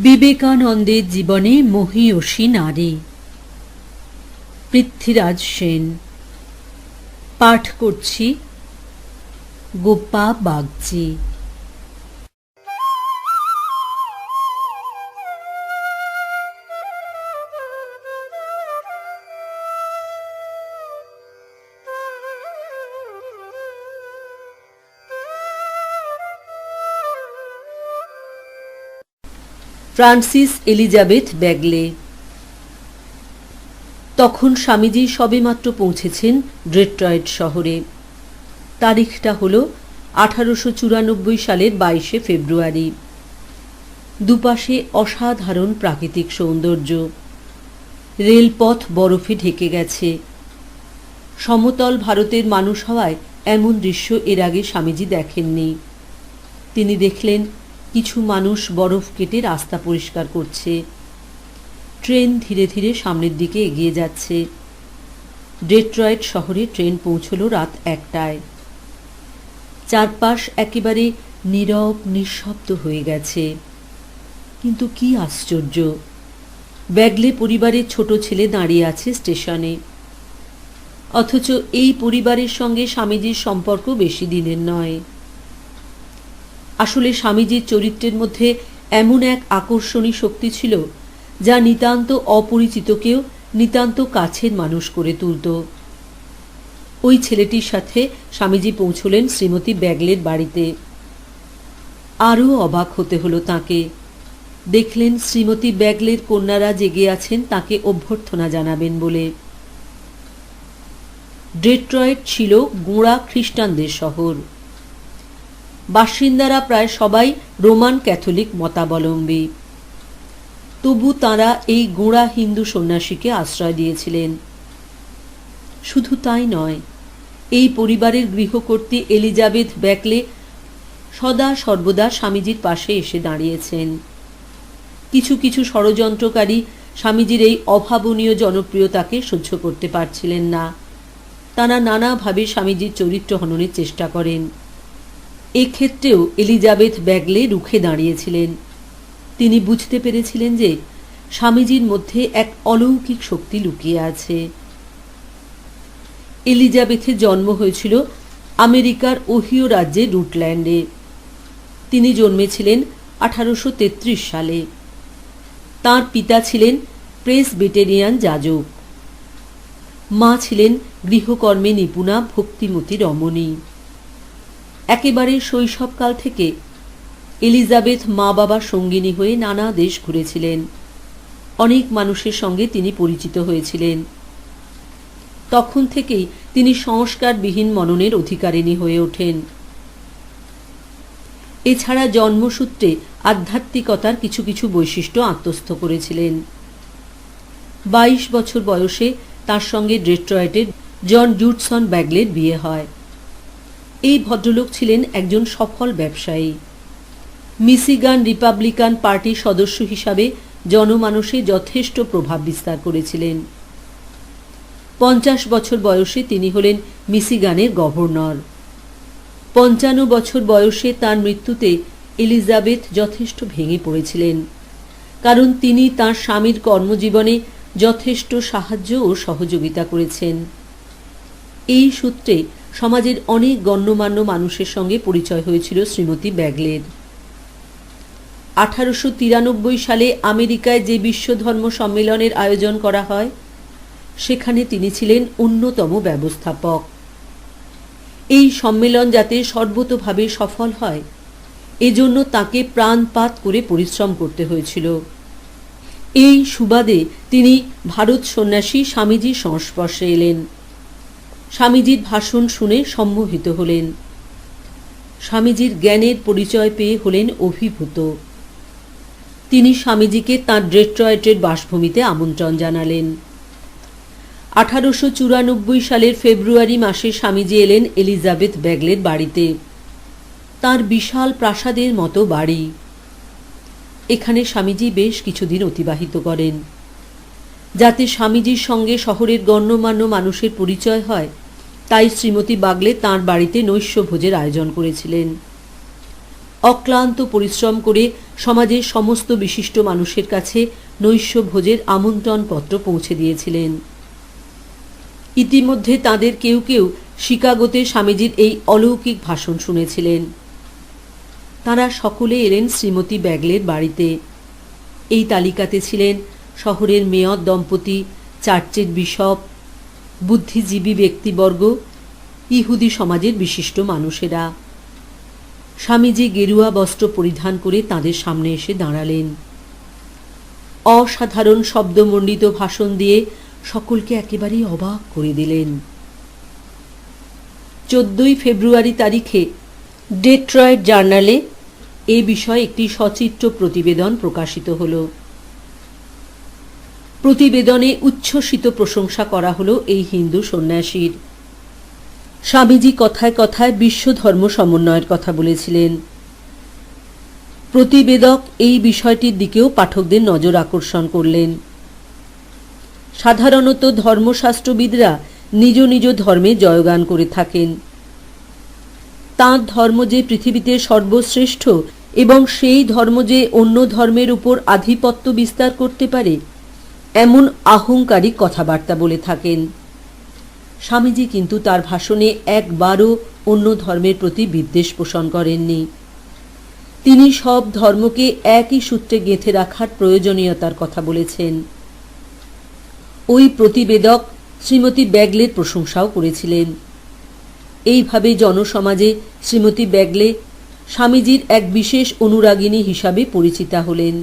বিবেকানন্দের জীবনে মহীয়সী নারী। পৃথ্বীরাজ সেন। পাঠ করছি Gopa Bagchi. Francis Elizabeth Bagley. তখন স্বামীজি সবেমাত্র পৌঁছেছেন ডেট্রয়েট শহরে। তারিখটা হল 1894 সালের 22শে ফেব্রুয়ারি। দুপাশে অসাধারণ প্রাকৃতিক সৌন্দর্য। রেলপথ বরফে ঢেকে গেছে। সমতল ভারতের মানুষ হওয়ায় এমন দৃশ্য এর আগে স্বামীজি দেখেননি। তিনি দেখলেন কিছু মানুষ বরফ কেটে রাস্তা পরিষ্কার করছে। ট্রেন ধীরে ধীরে সামনের দিকে এগিয়ে যাচ্ছে। ডেট্রয়েট শহরে ট্রেন পৌঁছল রাত 1টায়। চারপাশ একেবারে নীরব নিঃশব্দ হয়ে গেছে। কিন্তু কি আশ্চর্য, ব্যাগলে পরিবারের ছোট ছেলে দাঁড়িয়ে আছে স্টেশনে। অথচ এই পরিবারের সঙ্গে স্বামীজির সম্পর্ক বেশি দিনের নয়। আসলে স্বামীজির চরিত্রের মধ্যে এমন এক আকর্ষণী শক্তি ছিল যা নিতান্ত অপরিচিতকেও নিতান্ত কাছের মানুষ করে তুলত। ওই ছেলেটির সাথে স্বামীজি পৌঁছলেন শ্রীমতী ব্যাগলের বাড়িতে। আরও অবাক হতে হলো তাঁকে। দেখলেন শ্রীমতী ব্যাগলের কন্যারা জেগে আছেন তাকে অভ্যর্থনা জানাবেন বলে। ডেট্রয়েট ছিল গোঁড়া খ্রিস্টানদের শহর। বাসিন্দারা প্রায় সবাই রোমান ক্যাথলিক মতাবলম্বী। তবু তাঁরা এই গোঁড়া হিন্দু সন্ন্যাসীকে আশ্রয় দিয়েছিলেন। শুধু তাই নয়, এই পরিবারের গৃহকর্ত্রী এলিজাবেথ ব্যাগলে সদা সর্বদা স্বামীজির পাশে এসে দাঁড়িয়েছেন। কিছু কিছু ষড়যন্ত্রকারী স্বামীজির এই অভাবনীয় জনপ্রিয়তাকে সহ্য করতে পারছিলেন না। তাঁরা নানাভাবে স্বামীজির চরিত্র হননের চেষ্টা করেন। এক্ষেত্রেও এলিজাবেথ ব্যাগলে রুখে দাঁড়িয়েছিলেন। তিনি বুঝতে পেরেছিলেন যে স্বামীজির মধ্যে এক অলৌকিক শক্তি লুকিয়ে আছে। এলিজাবেথের জন্ম হয়েছিল আমেরিকার ওহিও রাজ্যের রুটল্যান্ডে। তিনি জন্মেছিলেন 1833 সালে। তাঁর পিতা ছিলেন প্রেসবিটেরিয়ান যাজক। মা ছিলেন গৃহকর্মে নিপুণা ভক্তিমতী রমণী। একেবারে শৈশবকাল থেকে এলিজাবেথ মা বাবার সঙ্গিনী হয়ে নানা দেশ ঘুরেছিলেন। অনেক মানুষের সঙ্গে তিনি পরিচিত হয়েছিলেন। তখন থেকেই তিনি সংস্কারবিহীন মননের অধিকারিণী হয়ে ওঠেন। এছাড়া জন্মসূত্রে আধ্যাত্মিকতার কিছু কিছু বৈশিষ্ট্য আত্মস্থ করেছিলেন। 22 বছর বয়সে তার সঙ্গে ডেট্রয়েটের জন জুডসন ব্যাগলের বিয়ে হয়। এই ভদ্রলোক ছিলেন একজন সফল ব্যবসায়ী। মিশিগান রিপাবলিকান পার্টির সদস্য হিসাবে জনমানসে যথেষ্ট প্রভাব বিস্তার করেছিলেন। 50 বছর বয়সে তিনি হলেন মিশিগানের গভর্নর। 55 বছর বয়সে তার মৃত্যুতে এলিজাবেথ যথেষ্ট ভেঙে পড়েছিলেন, কারণ তিনি তাঁর স্বামীর কর্মজীবনে যথেষ্ট সাহায্য ও সহযোগিতা করেছেন। এই সূত্রে সমাজের অনেক গণ্যমান্য মানুষের সঙ্গে পরিচয় হয়েছিল শ্রীমতী ব্যাগলের। 1893 সালে আমেরিকায় যে বিশ্ব ধর্ম সম্মেলনের আয়োজন করা হয়, সেখানে তিনি ছিলেন অন্যতম ব্যবস্থাপক। এই সম্মেলন যাতে সর্বতোভাবে সফল হয়, এজন্য তাকে প্রাণপাত করে পরিশ্রম করতে হয়েছিল। এই সুবাদে তিনি ভারত সন্ন্যাসী স্বামীজির সংস্পর্শে এলেন। স্বামীজির ভাষণ শুনে সম্মোহিত হলেন। স্বামীজির জ্ঞানের পরিচয় পেয়ে হলেন অভিভূত। তিনি স্বামীজিকে তাঁর ডেট্রয়েটের বাসভূমিতে আমন্ত্রণ জানালেন। 1894 সালের ফেব্রুয়ারি মাসে স্বামীজি এলেন এলিজাবেথ ব্যাগলের বাড়িতে। তাঁর বিশাল প্রাসাদের মতো বাড়ি। এখানে স্বামীজি বেশ কিছুদিন অতিবাহিত করেন। যাতে স্বামীজির সঙ্গে শহরের গণ্যমান্য মানুষের পরিচয় হয়, তাই শ্রীমতী ব্যাগলে তাঁর বাড়িতে নৈশভোজের আয়োজন করেছিলেন। অক্লান্ত পরিশ্রম করে সমাজের সমস্ত বিশিষ্ট মানুষের কাছে নৈশ ভোজের আমন্ত্রণপত্র পৌঁছে দিয়েছিলেন। ইতিমধ্যে তাদের কেউ কেউ শিকাগোতে স্বামীজির এই অলৌকিক ভাষণ শুনেছিলেন। তারা সকলে এলেন শ্রীমতী ব্যাগলের বাড়িতে। এই তালিকাতে ছিলেন শহরের মেয়র দম্পতি, চার্চের বিশপ, বুদ্ধিজীবী ব্যক্তিবর্গ, ইহুদি সমাজের বিশিষ্ট মানুষেরা। স্বামীজি গেরুয়া বস্ত্র পরিধান করে তাদের সামনে এসে দাঁড়ালেন। অসাধারণ শব্দমণ্ডিত ভাষণ দিয়ে সকলকে একেবারেই অবাক করে দিলেন। 14 ফেব্রুয়ারি তারিখে ডেট্রয়েট জার্নালে এ বিষয়ে একটি সচিত্র প্রতিবেদন প্রকাশিত হল। প্রতিবেদনে উচ্ছ্বসিত প্রশংসা করা হল এই হিন্দু সন্ন্যাসীর। স্বামীজি কথায় কথায় বিশ্ব ধর্ম সমন্বয়ের কথা বলেছিলেন। প্রতিবেদক এই বিষয়টির দিকেও পাঠকদের নজর আকর্ষণ করলেন। সাধারণত ধর্মশাস্ত্রবিদরা নিজ নিজ ধর্মে জয়গান করে থাকেন। তাঁর ধর্ম যে পৃথিবীতে সর্বশ্রেষ্ঠ এবং সেই ধর্ম যে অন্য ধর্মের উপর আধিপত্য বিস্তার করতে পারে, এমন আহংকারিক কথাবার্তা বলে থাকেন। স্বামীজি কিন্তু তার ভাষণে একবারও অন্য ধর্মের প্রতি বিদ্বেষ পোষণ করেননি। তিনি সব ধর্মকে একই সূত্রে গেঁথে রাখার প্রয়োজনীয়তার কথা বলেছেন। ওই প্রতিবেদক শ্রীমতী ব্যাগলের প্রশংসাও করেছিলেন। এইভাবে জনসমাজে শ্রীমতী ব্যাগলে স্বামীজির এক বিশেষ অনুরাগিনী হিসাবে পরিচিতা হলেন।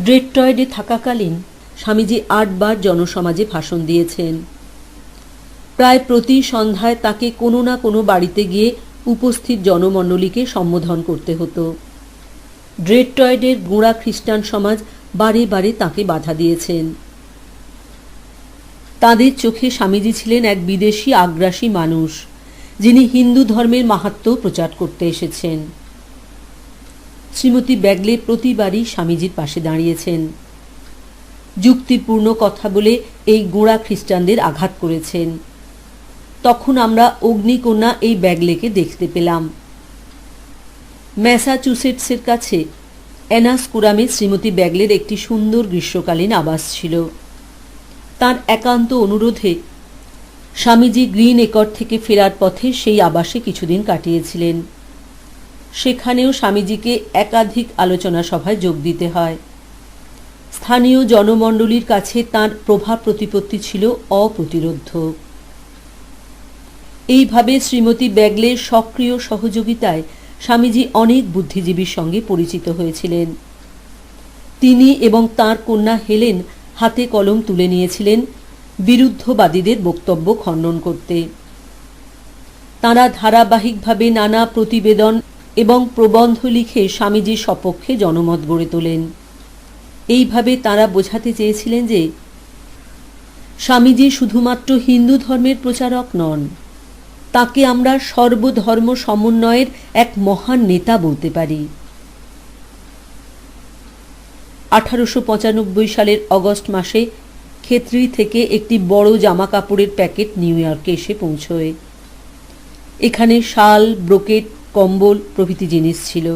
ডেট্রয়েটে থাকাকালীন স্বামীজি 8 বার জনসমাজে ভাষণ দিয়েছেন। প্রায় প্রতি সন্ধ্যায় তাকে কোনো না কোনো বাড়িতে গিয়ে উপস্থিত জনমণ্ডলীকে সম্বোধন করতে হতো। ডেট্রয়েটের গোঁড়া খ্রিস্টান সমাজ বারে বারে তাকে বাধা দিয়েছেন। তাদের চোখে স্বামীজি ছিলেন এক বিদেশি আগ্রাসী মানুষ, যিনি হিন্দু ধর্মের মাহাত্ম্য প্রচার করতে এসেছেন। শ্রীমতী ব্যাগলে প্রতিবারই স্বামীজির পাশে দাঁড়িয়েছেন। যুক্তিপূর্ণ কথা বলে এই গোঁড়া খ্রিস্টানদের আঘাত করেছেন। তখন আমরা অগ্নিকন্যা এই ব্যাগলেকে দেখতে পেলাম। ম্যাসাচুসেটসের কাছে অ্যানাস্কুরামে শ্রীমতী ব্যাগলের একটি সুন্দর গ্রীষ্মকালীন আবাস ছিল। তার একান্ত অনুরোধে স্বামীজি গ্রিন একর থেকে ফেরার পথে সেই আবাসে কিছুদিন কাটিয়েছিলেন। সেখানেও স্বামীজিকে একাধিক আলোচনা সভায় যোগ দিতে হয়। স্থানীয় জনমণ্ডলীর কাছে তাঁর প্রভাব প্রতিপত্তি ছিল অপ্রতিরোধ্য। এইভাবে শ্রীমতী ব্যাগলের সক্রিয় সহযোগিতায় স্বামীজি অনেক বুদ্ধিজীবীর সঙ্গে পরিচিত হয়েছিলেন। তিনি এবং তাঁর কন্যা হেলেন হাতে কলম তুলে নিয়েছিলেন বিরুদ্ধবাদীদের বক্তব্য খণ্ডন করতে। তাঁরা ধারাবাহিকভাবে নানা প্রতিবেদন এবং প্রবন্ধ লিখে স্বামীজির সপক্ষে জনমত গড়ে তোলেন। এইভাবে তাঁরা বোঝাতে চেয়েছিলেন যে স্বামীজি শুধুমাত্র হিন্দু ধর্মের প্রচারক নন, তাকে আমরা সর্বধর্ম সমন্বয়ের এক মহান নেতা বলতে পারি। 1895 সালের অগস্ট মাসে খেতড়ি থেকে একটি বড় জামা কাপড়ের প্যাকেট নিউ ইয়র্কে এসে পৌঁছয়। এখানে শাল, ব্রোকেট, কম্বল প্রভৃতি জিনিস ছিল।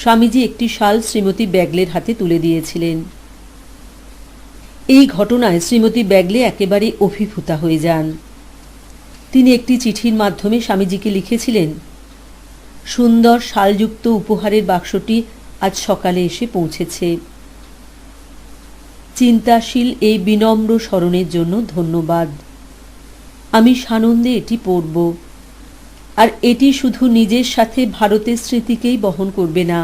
স্বামীজি একটি শাল শ্রীমতী ব্যাগলের হাতে তুলে দিয়েছিলেন। এই ঘটনায় শ্রীমতী ব্যাগলে একেবারে অভিভূতা হয়ে যান। তিনি একটি চিঠির মাধ্যমে স্বামীজিকে লিখেছিলেন, সুন্দর শালযুক্ত উপহারের বাক্সটি আজ সকালে এসে পৌঁছেছে। চিন্তাশীল এই বিনম্র স্মরণের জন্য ধন্যবাদ। আমি সানন্দে এটি পড়ব। আর এটি শুধু নিজের সাথে ভারতের স্মৃতিকেই বহন করবে না,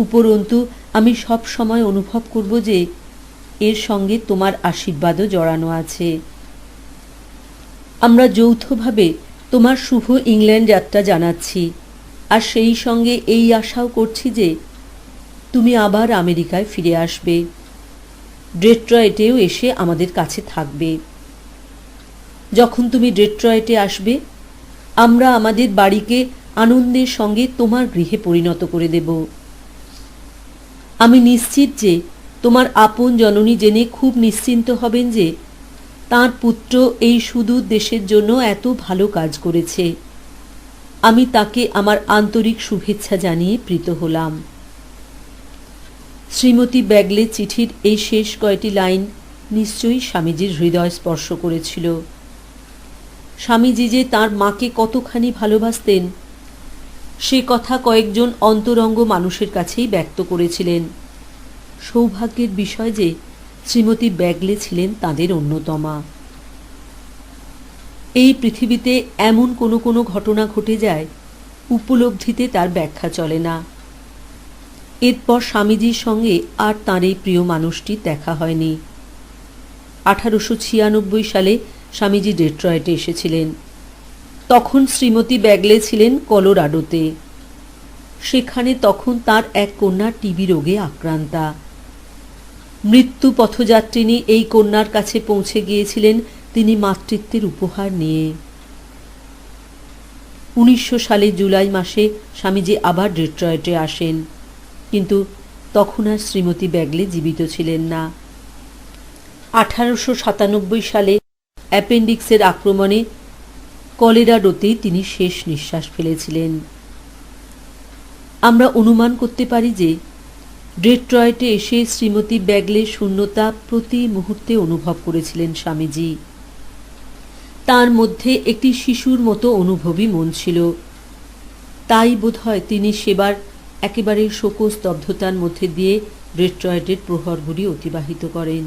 উপরন্তু আমি সব সময় অনুভব করব যে এর সঙ্গে তোমার আশীর্বাদও জড়ানো আছে। আমরা যৌথভাবে তোমার শুভ ইংল্যান্ড যাত্রা জানাচ্ছি, আর সেই সঙ্গে এই আশাও করছি যে তুমি আবার আমেরিকায় ফিরে আসবে, ডেট্রয়েটেও এসে আমাদের কাছে থাকবে। যখন তুমি ডেট্রয়েটে আসবে, আমরা আমাদের বাড়িকে আনন্দের সঙ্গে তোমার গৃহে পরিণত করে দেব। আমি নিশ্চিত যে তোমার আপন জননী জেনে খুব নিশ্চিন্ত হবেন যে তাঁর পুত্র এই সুদূর দেশের জন্য এত ভালো কাজ করেছে। আমি তাকে আমার আন্তরিক শুভেচ্ছা জানিয়ে প্রীত হলাম। শ্রীমতী ব্যাগলে চিঠির এই শেষ কয়টি লাইন নিশ্চয়ই স্বামীজির হৃদয় স্পর্শ করেছিল। স্বামীজি যে তাঁর মাকে কতখানি ভালোবাসতেন সে কথা কয়েকজন অন্তরঙ্গ মানুষের কাছেই ব্যক্ত করেছিলেন। সৌভাগ্যের বিষয় যে শ্রীমতী ব্যাগলে ছিলেন তাঁদের অন্যতমা। এই পৃথিবীতে এমন কোনো কোনো ঘটনা ঘটে যায়, উপলব্ধিতে তার ব্যাখ্যা চলে না। এরপর স্বামীজির সঙ্গে আর তাঁর এই প্রিয় মানুষটির দেখা হয়নি। 1896 সালে স্বামীজি ডেট্রয়েটে এসেছিলেন। তখন শ্রীমতী ব্যাগলে ছিলেন কলোরাডোতে। সেখানে তখন তার এক কন্যা টিবি রোগে আক্রান্তা। মৃত্যু পথযাত্রিনী এই কন্যার কাছে পৌঁছে গিয়েছিলেন তিনি মাতৃত্বের উপহার নিয়ে। 1900 সালে জুলাই মাসে স্বামীজি আবার ডেট্রয়েটে আসেন, কিন্তু তখন আর শ্রীমতী ব্যাগলে জীবিত ছিলেন না। 1897 সালে অ্যাপেন্ডিক্সের আক্রমণে কলোরাডোতেই তিনি শেষ নিঃশ্বাস ফেলেছিলেন। আমরা অনুমান করতে পারি যে ডেট্রয়েটে এসে শ্রীমতী ব্যাগলে শূন্যতা প্রতি মুহূর্তে অনুভব করেছিলেন স্বামীজি। তার মধ্যে একটি শিশুর মতো অনুভবী মন ছিল। তাই বোধহয় তিনি সেবার একেবারে শোকস্তব্ধতার মধ্যে দিয়ে ডেট্রয়েটের প্রহরগুলি অতিবাহিত করেন।